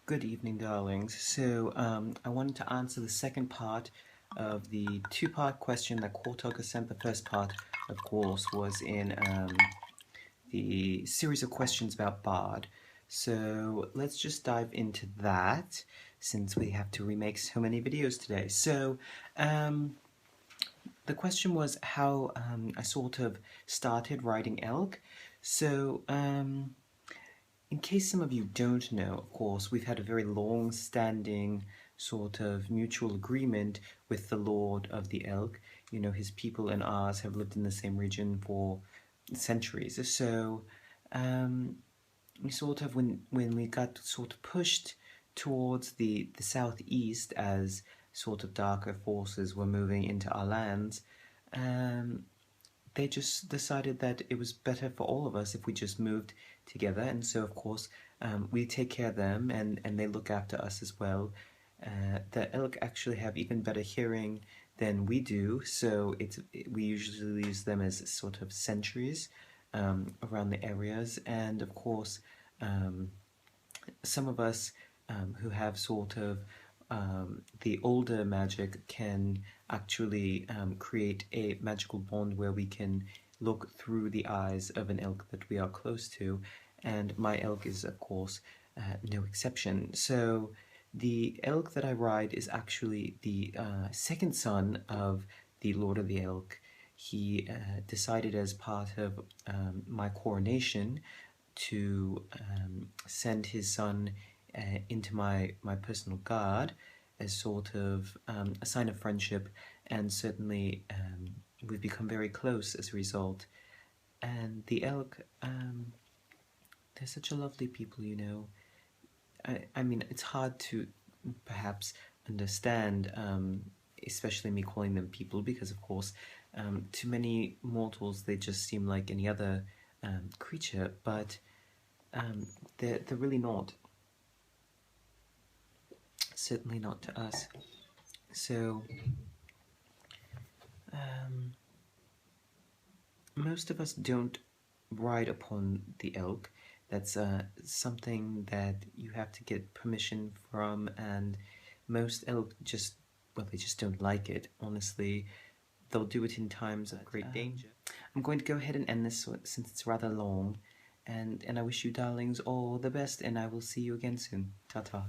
Good evening, darlings. So, I wanted to answer the second part of the two-part question that Courtugger sent. The first part, of course, was in the series of questions about Bard. So, let's just dive into that, since we have to remake so many videos today. So, the question was how I sort of started riding elk. So, in case some of you don't know, of course, we've had a very long-standing sort of mutual agreement with the Lord of the Elk. You know, his people and ours have lived in the same region for centuries. So, we sort of, when we got sort of pushed towards the southeast as sort of darker forces were moving into our lands, they just decided that it was better for all of us if we just moved together. And so, of course, we take care of them, and they look after us as well. The elk actually have even better hearing than we do, so we usually use them as sort of sentries around the areas. And of course, some of us who have sort of the older magic can actually create a magical bond where we can look through the eyes of an elk that we are close to, and my elk is, of course, no exception. So the elk that I ride is actually the second son of the Lord of the Elk. He decided, as part of my coronation, to send his son into my personal guard as sort of a sign of friendship, and certainly we've become very close as a result. And the elk, they're such a lovely people, you know. I mean, it's hard to perhaps understand, especially me calling them people, because of course to many mortals they just seem like any other creature, but they're really not. Certainly not to us. So, most of us don't ride upon the elk. That's something that you have to get permission from, and most elk just, well, they just don't like it. Honestly, they'll do it in times of great danger. I'm going to go ahead and end this since it's rather long, and I wish you darlings all the best, and I will see you again soon. Ta-ta.